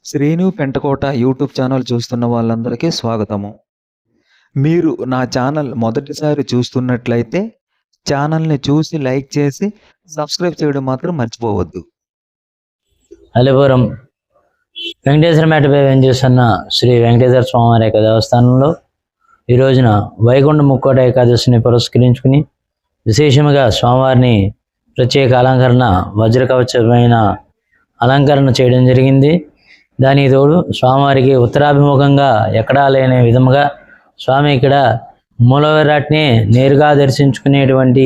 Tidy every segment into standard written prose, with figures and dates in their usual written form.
Srinu Pentakota YouTube channel చూస్తున్న వాళ్ళందరికీ స్వాగతము. మీరు నా ఛానల్ మొదటిసారి చూస్తున్నట్లయితే ఛానల్‌ని చూసి లైక్ చేసి సబ్స్క్రైబ్ చేయడం మాత్రం మర్చిపోవద్దు. అలిపురం వెంకటేశ్వర మేటపై వేంచేస్తున్న శ్రీ వెంకటేశ్వర స్వామివారి యొక్క దేవస్థానంలో ఈ రోజున వైకుంఠ ముక్కోట ఏకాదశిని పురస్కరించుకుని విశేషముగా స్వామివారిని ప్రత్యేక అలంకరణ వజ్రకవచమైన అలంకరణ చేయడం జరిగింది. దానికి తోడు స్వామివారికి ఉత్తరాభిముఖంగా ఎక్కడా లేని విధముగా స్వామి ఇక్కడ మూల విరాట్ని నేరుగా దర్శించుకునేటువంటి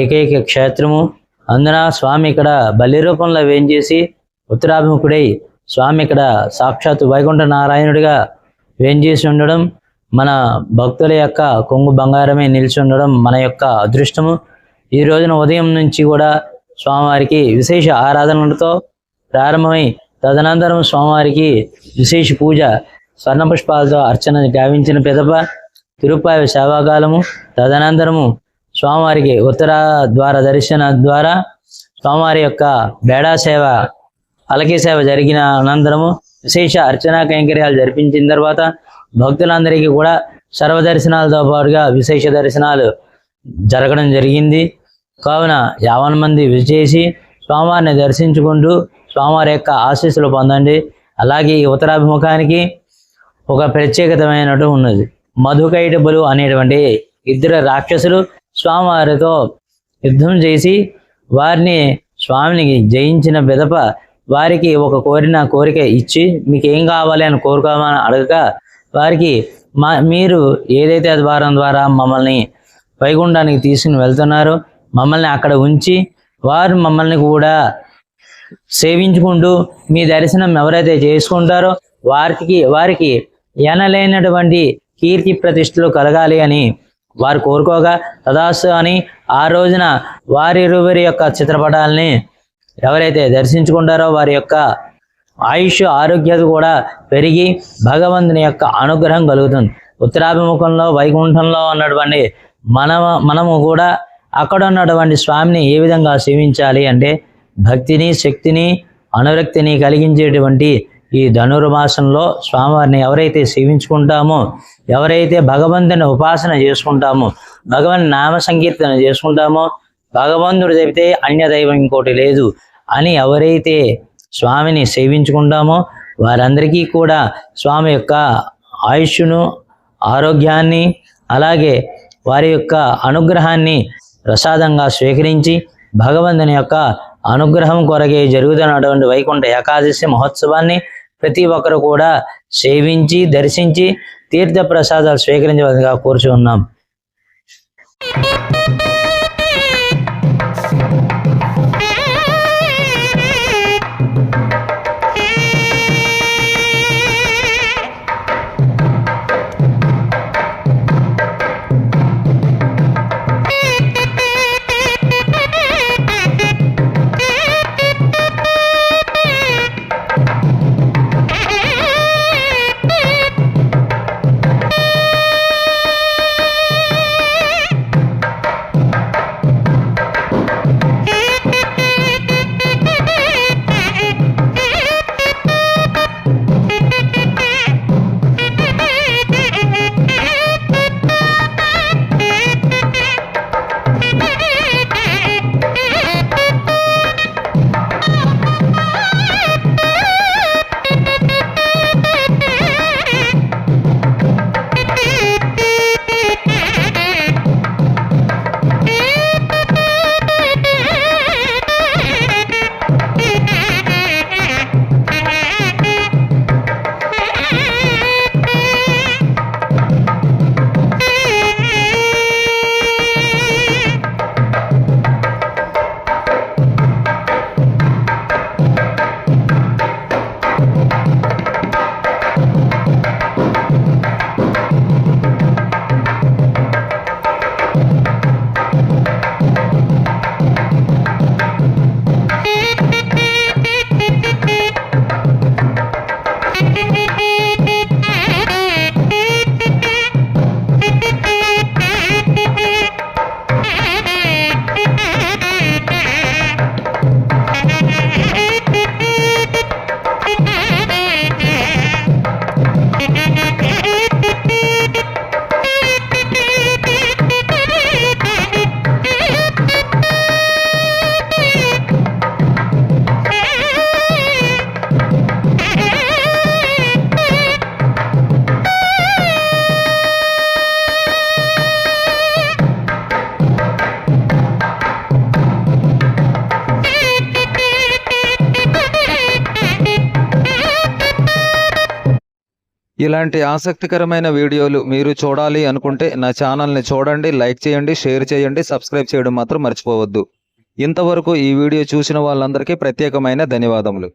ఏకైక క్షేత్రము. అందున స్వామి ఇక్కడ బలి రూపంలో వేంచేసి ఉత్తరాభిముఖుడై స్వామి ఇక్కడ సాక్షాత్ వైకుంఠ నారాయణుడిగా వేంచేసి ఉండడం, మన భక్తుల యొక్క కొంగు బంగారమే నిలిచి ఉండడం మన యొక్క అదృష్టము. ఈ రోజున ఉదయం నుంచి కూడా స్వామివారికి విశేష ఆరాధనలతో ప్రారంభమై తదనంతరం స్వామివారికి విశేష పూజ స్వర్ణ పుష్పాలతో అర్చన గావించిన పిదప తిరుప్పావి సేవాకాలము, తదనంతరము స్వామివారికి ఉత్తర ద్వార దర్శన ద్వారా స్వామివారి యొక్క బేడా సేవ అలకి సేవ జరిగిన అనంతరము విశేష అర్చనా కైంకర్యాలు జరిపించిన తర్వాత భక్తులందరికీ కూడా సర్వదర్శనాలతో పాటుగా విశేష దర్శనాలు జరగడం జరిగింది. కావున 50 మంది విజేసి స్వామివారిని దర్శించుకుంటూ స్వామివారి యొక్క ఆశీస్సులు పొందండి. అలాగే ఈ ఉత్తరాభిముఖానికి ఒక ప్రత్యేకతమైనట్టు ఉన్నది. మధుకైటబులు అనేటువంటి 2 రాక్షసులు స్వామివారితో యుద్ధం చేసి వారిని స్వామిని జయించిన పిదప వారికి ఒక కోరిక ఇచ్చి మీకు ఏం కావాలి అని కోరుకోమని అడగక వారికి మీరు ఏదైతే ద్వారం ద్వారా మమ్మల్ని వైకుంఠానికి తీసుకుని వెళ్తున్నారో మమ్మల్ని అక్కడ ఉంచి వారు మమ్మల్ని కూడా సేవించుకుంటూ మీ దర్శనం ఎవరైతే చేసుకుంటారో వారికి ఎనలేనటువంటి కీర్తి ప్రతిష్టలు కలగాలి అని వారు కోరుకోగా తదాస్తు అని ఆ రోజున వారిరువురి యొక్క చిత్రపటాలని ఎవరైతే దర్శించుకుంటారో వారి యొక్క ఆయుష్ ఆరోగ్యత కూడా పెరిగి భగవంతుని యొక్క అనుగ్రహం కలుగుతుంది. ఉత్తరాభిముఖంలో వైకుంఠంలో ఉన్నటువంటి మనము కూడా అక్కడ ఉన్నటువంటి స్వామిని ఏ విధంగా సేవించాలి అంటే భక్తిని, శక్తిని, అనురక్తిని కలిగించేటువంటి ఈ ధనుర్మాసంలో స్వామివారిని ఎవరైతే సేవించుకుంటామో, ఎవరైతే భగవంతుని ఉపాసన చేసుకుంటామో, భగవన్ నామ సంకీర్తన చేసుకుంటామో, భగవంతుడు చెబితే అన్య దైవం ఇంకోటి లేదు అని ఎవరైతే స్వామిని సేవించుకుంటామో వారందరికీ కూడా స్వామి యొక్క ఆయుష్ను, ఆరోగ్యాన్ని, అలాగే వారి యొక్క అనుగ్రహాన్ని ప్రసాదంగా స్వీకరించి భగవంతుని యొక్క అనుగ్రహం కొరకే జరుగుతున్నటువంటి వైకుంఠ ఏకాదశి మహోత్సవాన్ని ప్రతి ఒక్కరు కూడా సేవించి దర్శించి తీర్థ ప్రసాదాలు స్వీకరించవలసిగా కోరుచున్నాం. ఇలాంటి ఆసక్తికరమైన వీడియోలు మీరు చూడాలి అనుకుంటే నా ఛానల్ని చూడండి, లైక్ చేయండి, షేర్ చేయండి, సబ్స్క్రైబ్ చేయడం మాత్రం మర్చిపోవద్దు. ఇంతవరకు ఈ వీడియో చూసిన వాళ్ళందరికీ ప్రత్యేకమైన ధన్యవాదములు.